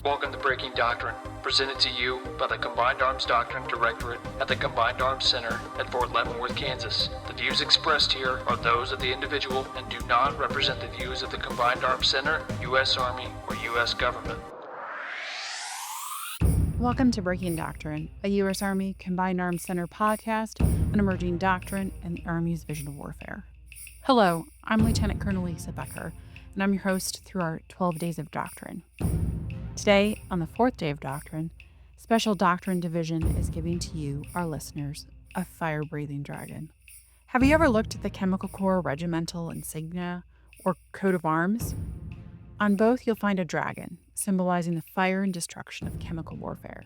Welcome to Breaking Doctrine, presented to you by the Combined Arms Doctrine Directorate at the Combined Arms Center at Fort Leavenworth, Kansas. The views expressed here are those of the individual and do not represent the views of the Combined Arms Center, U.S. Army, or U.S. government. Welcome to Breaking Doctrine, a U.S. Army Combined Arms Center podcast on emerging doctrine and the Army's vision of warfare. Hello, I'm Lieutenant Colonel Lisa Becker, and I'm your host through our 12 Days of Doctrine. Today, on the fourth day of Doctrine, Special Doctrine Division is giving to you, our listeners, a fire-breathing dragon. Have you ever looked at the Chemical Corps regimental insignia or coat of arms? On both, you'll find a dragon, symbolizing the fire and destruction of chemical warfare.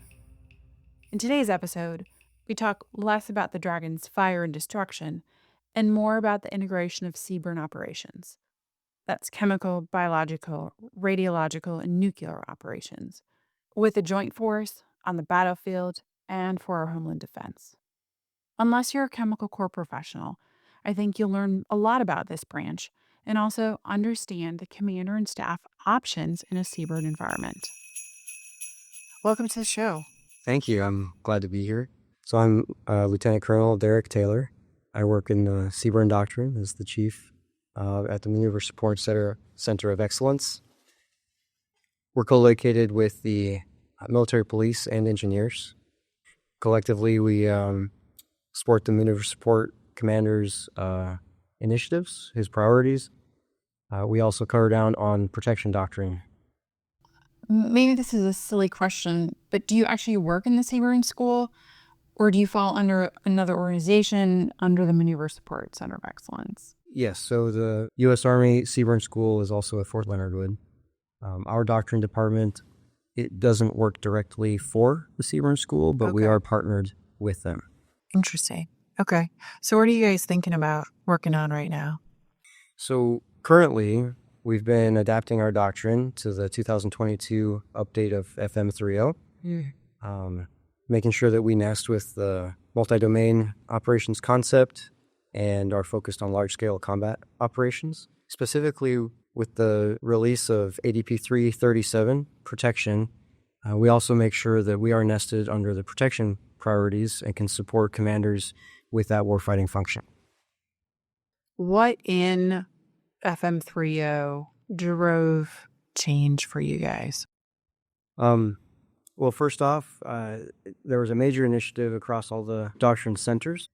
In today's episode, we talk less about the dragon's fire and destruction and more about the integration of CBRN operations. That's chemical, biological, radiological, and nuclear operations, with a joint force on the battlefield and for our homeland defense. Unless you're a Chemical Corps professional, I think you'll learn a lot about this branch and also understand the commander and staff options in a CBRN environment. Welcome to the show. Thank you. I'm glad to be here. So I'm Lieutenant Colonel Derek Taylor. I work in the CBRN Doctrine as the chief at the Maneuver Support Center of Excellence. We're co-located with the military police and engineers. Collectively, we support the Maneuver Support Commander's initiatives, his priorities. We also cover down on protection doctrine. Maybe this is a silly question, but do you actually work in the CBRN school, or do you fall under another organization under the Maneuver Support Center of Excellence? Yes, so the U.S. Army CBRN School is also at Fort Leonard Wood. Our doctrine department, it doesn't work directly for the CBRN School, but we are partnered with them. Interesting. Okay. So what are you guys thinking about working on right now? So currently, we've been adapting our doctrine to the 2022 update of FM30, making sure that we nest with the multi-domain operations concept and are focused on large-scale combat operations. Specifically, with the release of ADP 337 protection, we also make sure that we are nested under the protection priorities and can support commanders with that warfighting function. What in FM30 drove change for you guys? Well, first off, there was a major initiative across all the doctrine centers.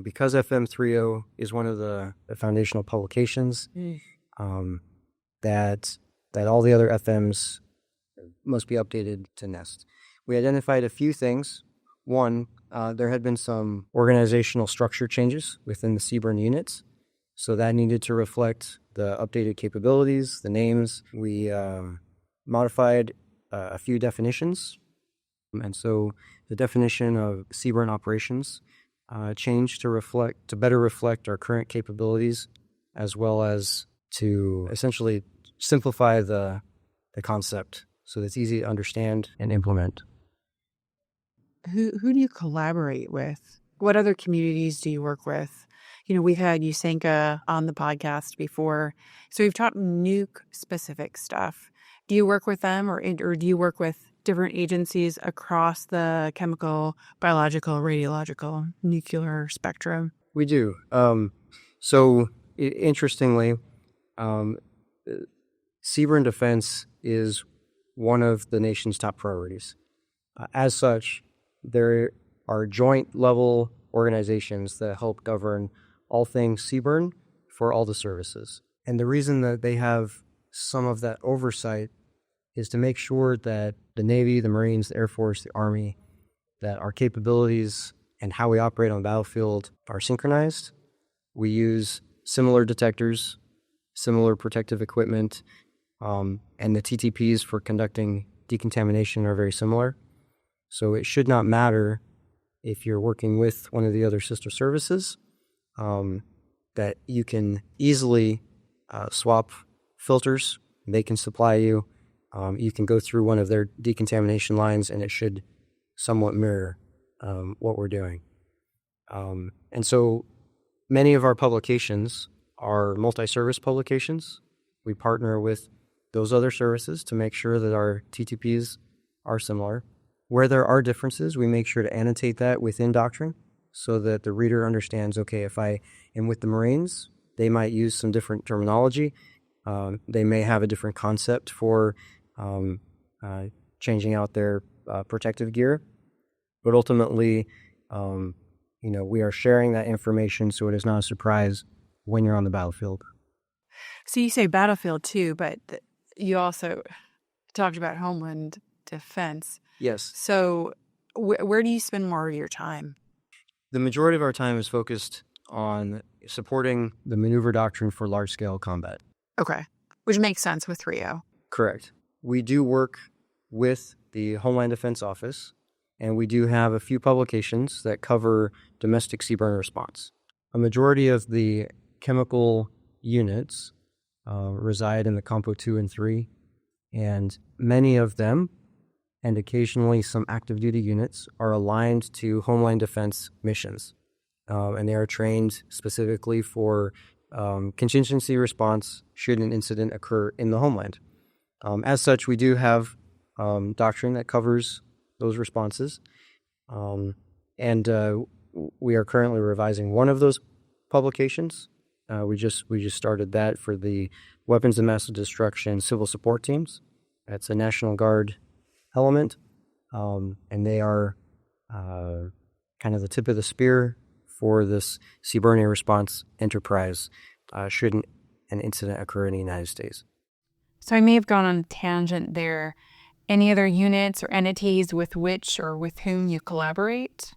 Because FM30 is one of the foundational publications, that all the other FMs must be updated to nest. We identified a few things. One, there had been some organizational structure changes within the CBRN units, so that needed to reflect the updated capabilities, the names. We modified a few definitions, and so the definition of CBRN operations changed to better reflect our current capabilities, as well as to essentially simplify the concept so that it's easy to understand and implement. Who do you collaborate with? What other communities do you work with? We've had USANCA on the podcast before, so we've talked nuke-specific stuff. Do you work with them, or do you work with different agencies across the chemical, biological, radiological, nuclear spectrum? We do. Interestingly, CBRN defense is one of the nation's top priorities. As such, there are joint-level organizations that help govern all things CBRN for all the services. And the reason that they have some of that oversight is to make sure that the Navy, the Marines, the Air Force, the Army, that our capabilities and how we operate on the battlefield are synchronized. We use similar detectors, similar protective equipment, and the TTPs for conducting decontamination are very similar. So it should not matter if you're working with one of the other sister services, that you can easily swap filters. They can supply you. You can go through one of their decontamination lines, and it should somewhat mirror what we're doing. And so many of our publications are multi-service publications. We partner with those other services to make sure that our TTPs are similar. Where there are differences, we make sure to annotate that within Doctrine so that the reader understands, okay, if I am with the Marines, they might use some different terminology. They may have a different concept for changing out their protective gear. But ultimately, we are sharing that information so it is not a surprise when you're on the battlefield. So you say battlefield too, but you also talked about homeland defense. Yes. So where do you spend more of your time? The majority of our time is focused on supporting the maneuver doctrine for large-scale combat. Okay. Which makes sense with Rio. Correct. We do work with the Homeland Defense Office, and we do have a few publications that cover domestic CBRN response. A majority of the chemical units reside in the Compo 2 and 3, and many of them, and occasionally some active duty units, are aligned to Homeland Defense missions. And they are trained specifically for contingency response should an incident occur in the homeland. As such, we do have doctrine that covers those responses. And we are currently revising one of those publications. We just started that for the Weapons of Massive Destruction Civil Support Teams. That's a National Guard element, and they are kind of the tip of the spear for this CBRN response enterprise should an incident occur in the United States. So I may have gone on a tangent there. Any other units or entities with which or with whom you collaborate?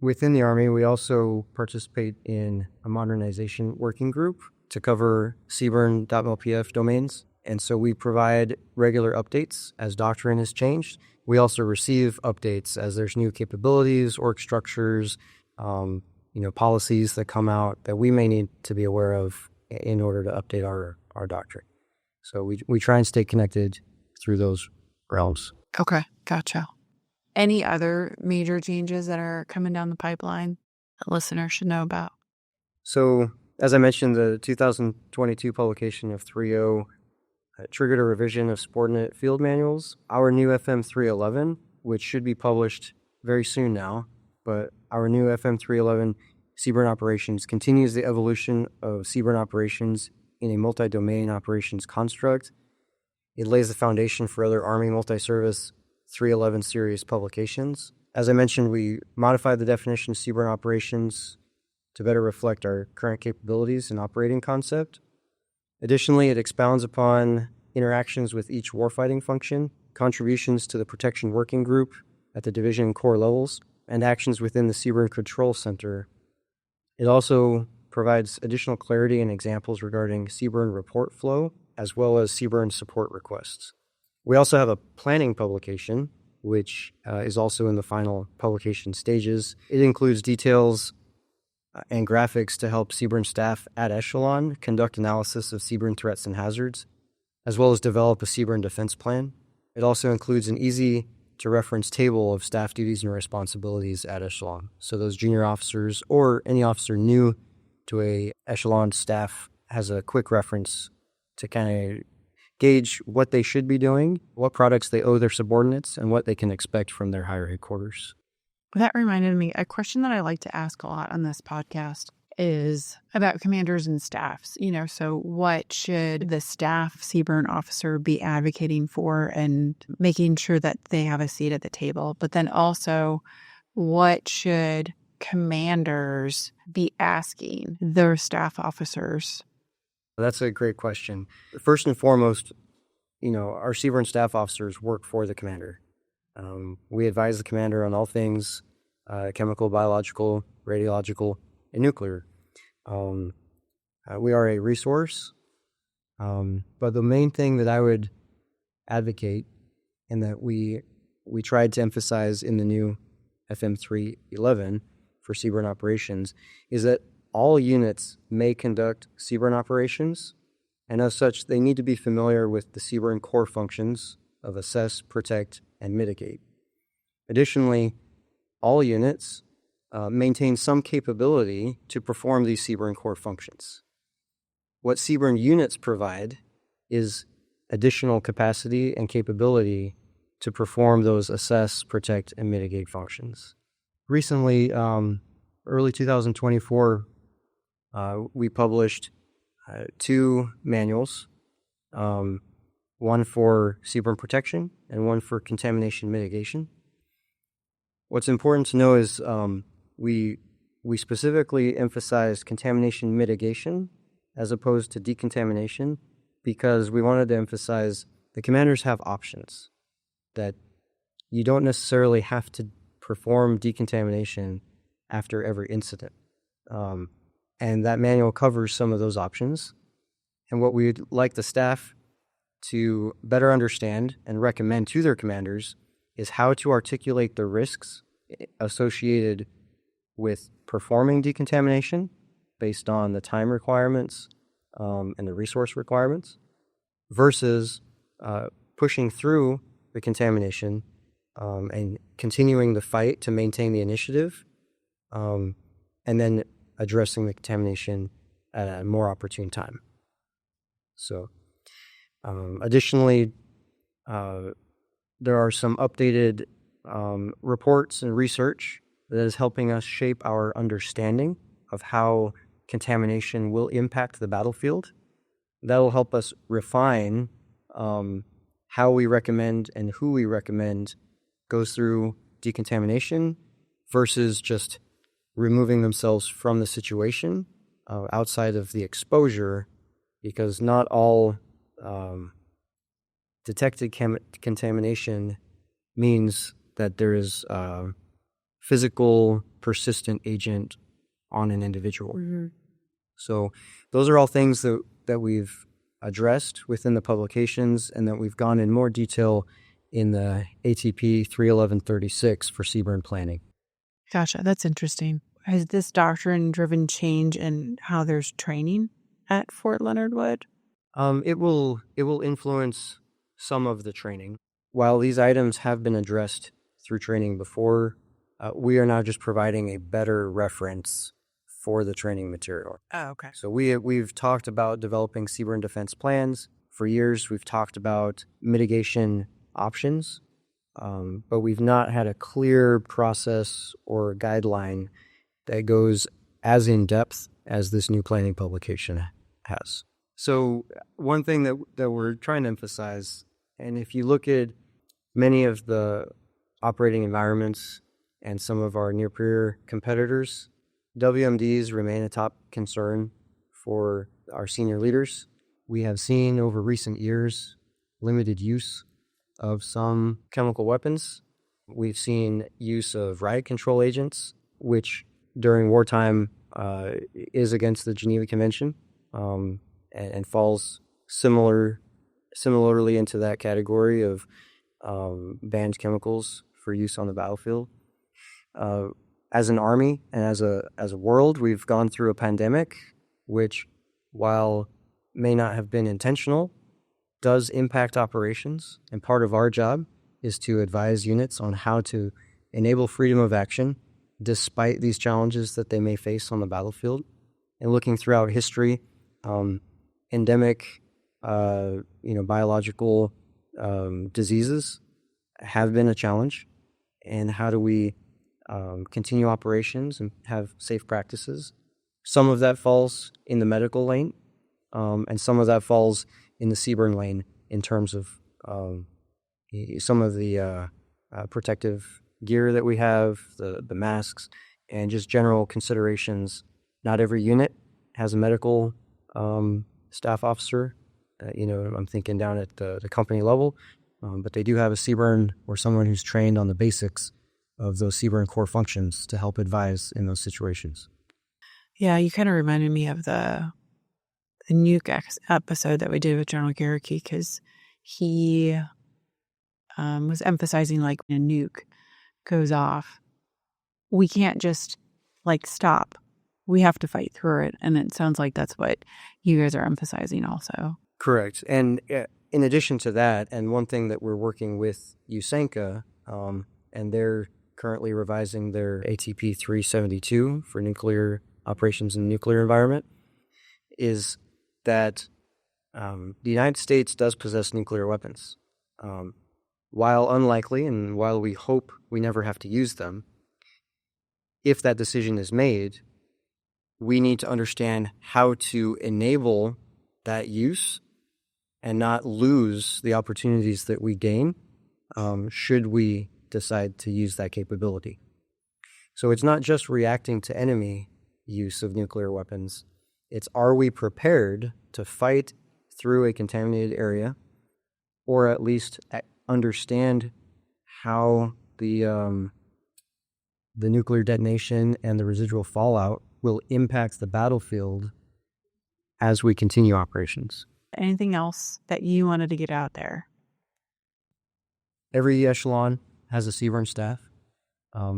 Within the Army, we also participate in a modernization working group to cover CBRN.mlpf domains. And so we provide regular updates as Doctrine has changed. We also receive updates as there's new capabilities, org structures, policies that come out that we may need to be aware of in order to update our Doctrine. So we try and stay connected through those realms. Okay, gotcha. Any other major changes that are coming down the pipeline that listeners should know about? So, as I mentioned, the 2022 publication of 3.0 triggered a revision of subordinate field manuals. Our new FM 311, which should be published very soon now, but our new FM 311 CBRN operations continues the evolution of CBRN operations in a multi-domain operations construct. It lays the foundation for other Army multi-service 311 series publications. As I mentioned, we modified the definition of CBRN operations to better reflect our current capabilities and operating concept. Additionally, it expounds upon interactions with each warfighting function, contributions to the protection working group at the division and corps levels, and actions within the CBRN Control Center. It also provides additional clarity and examples regarding CBRN report flow, as well as CBRN support requests. We also have a planning publication, which is also in the final publication stages. It includes details and graphics to help CBRN staff at Echelon conduct analysis of CBRN threats and hazards, as well as develop a CBRN defense plan. It also includes an easy-to-reference table of staff duties and responsibilities at Echelon. So those junior officers or any officer new to a Echelon staff has a quick reference to kind of gauge what they should be doing, what products they owe their subordinates, and what they can expect from their higher headquarters. That reminded me, a question that I like to ask a lot on this podcast is about commanders and staffs. So what should the staff CBRN officer be advocating for and making sure that they have a seat at the table? But then also, what should commanders be asking their staff officers? That's a great question. First and foremost, our CBRN staff officers work for the commander. We advise the commander on all things chemical, biological, radiological, and nuclear. We are a resource, but the main thing that I would advocate and that we tried to emphasize in the new FM 311 for CBRN operations is that all units may conduct CBRN operations, and as such, they need to be familiar with the CBRN core functions of assess, protect, and mitigate. Additionally, all units maintain some capability to perform these CBRN core functions. What CBRN units provide is additional capacity and capability to perform those assess, protect, and mitigate functions. Recently, early 2024, we published 2 manuals, one for CBRN protection and one for contamination mitigation. What's important to know is we specifically emphasized contamination mitigation as opposed to decontamination because we wanted to emphasize the commanders have options, that you don't necessarily have to perform decontamination after every incident. And that manual covers some of those options. And what we'd like the staff to better understand and recommend to their commanders is how to articulate the risks associated with performing decontamination based on the time requirements and the resource requirements versus pushing through the contamination and continuing the fight to maintain the initiative and then addressing the contamination at a more opportune time. So additionally, there are some updated reports and research that is helping us shape our understanding of how contamination will impact the battlefield. That will help us refine how we recommend and who we recommend goes through decontamination versus just removing themselves from the situation outside of the exposure, because not all detected contamination means that there is physical, persistent agent on an individual. Mm-hmm. So those are all things that we've addressed within the publications and that we've gone in more detail in the ATP 31136 for CBRN planning. Gotcha. That's interesting. Has this doctrine driven change in how there's training at Fort Leonard Wood? It will influence some of the training. While these items have been addressed through training before, we are now just providing a better reference for the training material. Oh, okay. So we've talked about developing CBRN defense plans. For years, we've talked about mitigation options, but we've not had a clear process or guideline that goes as in-depth as this new planning publication has. So one thing that we're trying to emphasize, and if you look at many of the operating environments and some of our near-peer competitors, WMDs remain a top concern for our senior leaders. We have seen over recent years limited use of some chemical weapons. We've seen use of riot control agents, which during wartime is against the Geneva Convention and falls similarly into that category of banned chemicals for use on the battlefield. As an Army and as a world, we've gone through a pandemic, which, while may not have been intentional, does impact operations. And part of our job is to advise units on how to enable freedom of action despite these challenges that they may face on the battlefield. And looking throughout history, endemic, biological diseases have been a challenge. And how do we continue operations and have safe practices? Some of that falls in the medical lane, and some of that falls in the CBRN lane in terms of some of the protective gear that we have, the masks, and just general considerations. Not every unit has a medical staff officer. I'm thinking down at the company level, but they do have a CBRN or someone who's trained on the basics of those CBRN core functions to help advise in those situations. Yeah, you kind of reminded me of the nuke episode that we did with General Garricky, because he was emphasizing, like, when a nuke goes off, we can't just stop. We have to fight through it. And it sounds like that's what you guys are emphasizing also. Correct. And in addition to that, and one thing that we're working with USANCA, and they're currently revising their ATP 372 for nuclear operations in the nuclear environment, is that The United States does possess nuclear weapons. While unlikely and while we hope we never have to use them, if that decision is made, we need to understand how to enable that use and not lose the opportunities that we gain should we decide to use that capability. So it's not just reacting to enemy use of nuclear weapons. It's, are we prepared to fight through a contaminated area, or at least understand how the nuclear detonation and the residual fallout will impact the battlefield as we continue operations. Anything else that you wanted to get out there? Every echelon has a CBRN staff.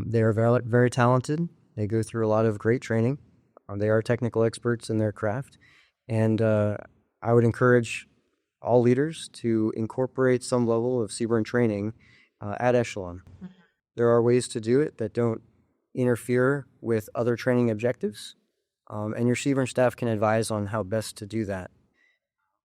They are very, very talented. They go through a lot of great training. They are technical experts in their craft. And I would encourage all leaders to incorporate some level of CBRN training at echelon. Mm-hmm. There are ways to do it that don't interfere with other training objectives, and your CBRN staff can advise on how best to do that.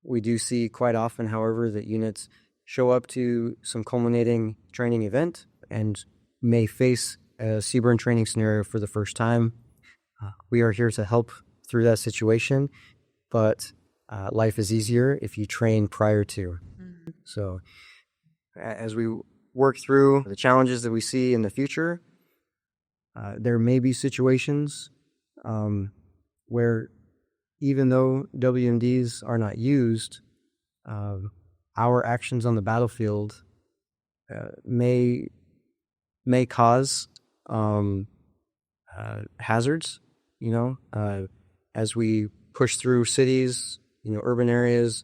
We do see quite often, however, that units show up to some culminating training event and may face a CBRN training scenario for the first time. We are here to help through that situation, but life is easier if you train prior to. Mm-hmm. So as we work through the challenges that we see in the future, there may be situations where even though WMDs are not used, our actions on the battlefield may cause hazards, as we push through cities, urban areas,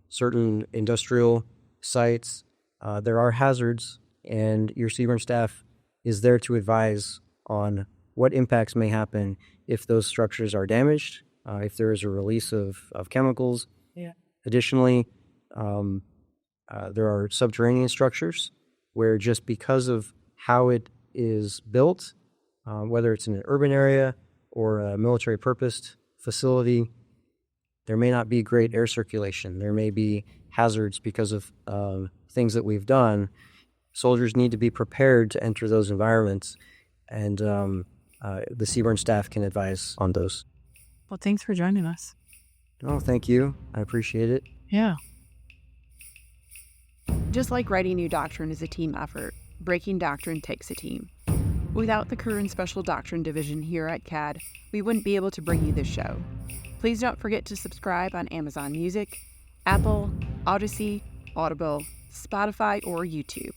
certain industrial sites. There are hazards, and your CBRN staff is there to advise on what impacts may happen if those structures are damaged, if there is a release of chemicals. Yeah. Additionally, there are subterranean structures where just because of how it is built, whether it's in an urban area or a military purposed facility, there may not be great air circulation. There may be hazards because of things that we've done. Soldiers need to be prepared to enter those environments, and the CBRN staff can advise on those. Well, thanks for joining us. Oh, thank you. I appreciate it. Yeah. Just like writing new doctrine is a team effort, breaking doctrine takes a team. Without the Current Special Doctrine Division here at CAD, we wouldn't be able to bring you this show. Please don't forget to subscribe on Amazon Music, Apple, Odyssey, Audible, Spotify, or YouTube.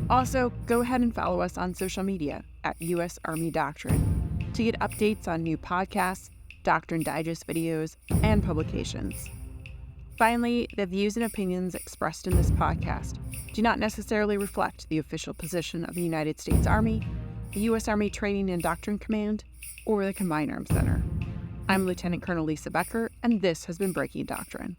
Also, go ahead and follow us on social media at U.S. Army Doctrine to get updates on new podcasts, Doctrine Digest videos, and publications. Finally, the views and opinions expressed in this podcast do not necessarily reflect the official position of the United States Army, the U.S. Army Training and Doctrine Command, or the Combined Arms Center. I'm Lieutenant Colonel Lisa Becker, and this has been Breaking Doctrine.